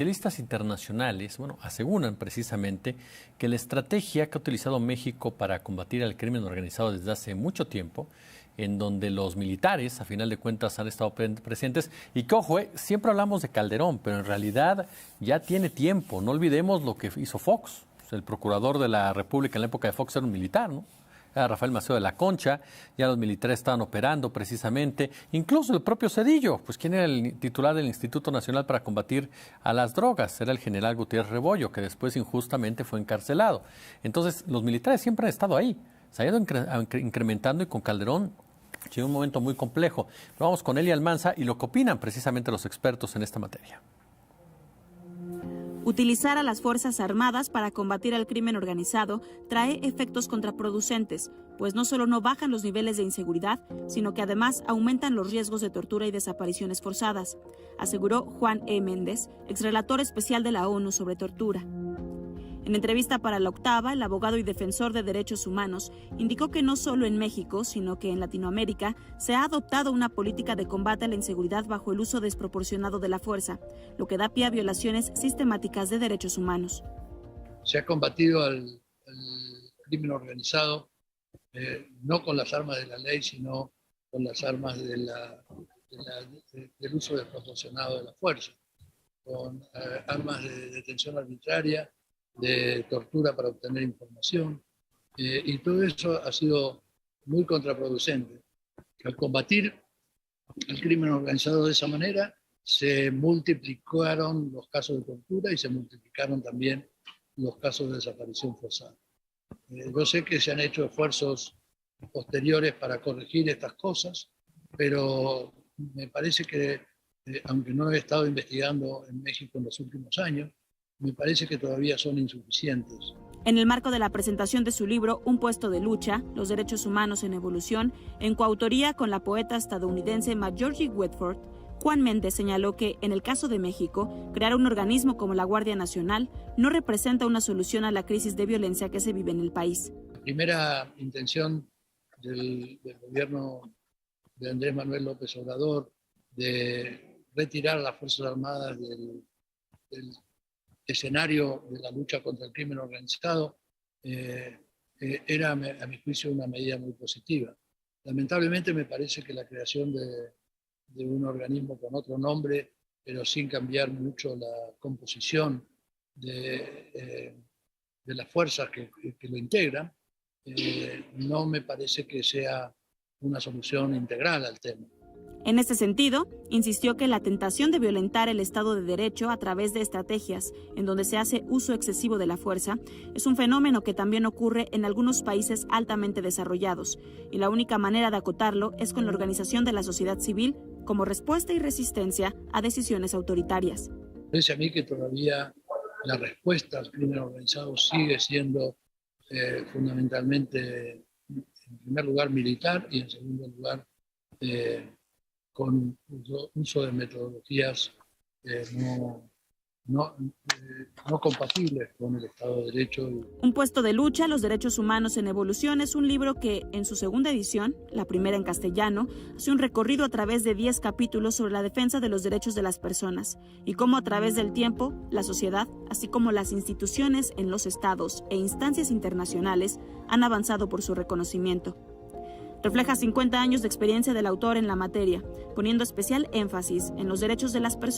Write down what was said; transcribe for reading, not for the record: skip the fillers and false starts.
Especialistas internacionales, aseguran precisamente que la estrategia que ha utilizado México para combatir al crimen organizado desde hace mucho tiempo, en donde los militares, a final de cuentas, han estado presentes, y que, ojo, siempre hablamos de Calderón, pero en realidad ya tiene tiempo. No olvidemos lo que hizo Fox. El procurador de la República en la época de Fox era un militar, ¿no? Era Rafael Maceo de la Concha, ya los militares estaban operando precisamente, incluso el propio Zedillo, pues quien era el titular del Instituto Nacional para Combatir a las Drogas, era el general Gutiérrez Rebollo, que después injustamente fue encarcelado. Entonces, los militares siempre han estado ahí, se ha ido incrementando, y con Calderón llegó un momento muy complejo. Pero vamos con Eli Almanza y lo que opinan precisamente los expertos en esta materia. Utilizar a las Fuerzas Armadas para combatir al crimen organizado trae efectos contraproducentes, pues no solo no bajan los niveles de inseguridad, sino que además aumentan los riesgos de tortura y desapariciones forzadas, aseguró Juan E. Méndez, exrelator especial de la ONU sobre tortura. En entrevista para La Octava, el abogado y defensor de derechos humanos indicó que no solo en México, sino que en Latinoamérica se ha adoptado una política de combate a la inseguridad bajo el uso desproporcionado de la fuerza, lo que da pie a violaciones sistemáticas de derechos humanos. Se ha combatido al crimen organizado no con las armas de la ley, sino con las armas del uso desproporcionado de la fuerza, con armas de detención arbitraria, de tortura para obtener información, y todo eso ha sido muy contraproducente. Al combatir el crimen organizado de esa manera, se multiplicaron los casos de tortura y se multiplicaron también los casos de desaparición forzada. Yo sé que se han hecho esfuerzos posteriores para corregir estas cosas, pero me parece que, aunque no he estado investigando en México en los últimos años, me parece que todavía son insuficientes. En el marco de la presentación de su libro Un puesto de lucha, los derechos humanos en evolución, en coautoría con la poeta estadounidense Marjorie Whitford, Juan Méndez señaló que, en el caso de México, crear un organismo como la Guardia Nacional no representa una solución a la crisis de violencia que se vive en el país. La primera intención del gobierno de Andrés Manuel López Obrador de retirar a las Fuerzas Armadas del escenario de la lucha contra el crimen organizado era, a mi juicio, una medida muy positiva. Lamentablemente me parece que la creación de un organismo con otro nombre, pero sin cambiar mucho la composición de las fuerzas que lo integran, no me parece que sea una solución integral al tema. En este sentido, insistió que la tentación de violentar el Estado de Derecho a través de estrategias en donde se hace uso excesivo de la fuerza es un fenómeno que también ocurre en algunos países altamente desarrollados, y la única manera de acotarlo es con la organización de la sociedad civil como respuesta y resistencia a decisiones autoritarias. Parece a mí que todavía la respuesta al crimen organizado sigue siendo fundamentalmente, en primer lugar, militar, y en segundo lugar, con uso de metodologías no compatibles con el Estado de Derecho. Un puesto de lucha, los derechos humanos en evolución, es un libro que, en su segunda edición, la primera en castellano, hace un recorrido a través de 10 capítulos sobre la defensa de los derechos de las personas y cómo a través del tiempo, la sociedad, así como las instituciones en los estados e instancias internacionales, han avanzado por su reconocimiento. Refleja 50 años de experiencia del autor en la materia, poniendo especial énfasis en los derechos de las personas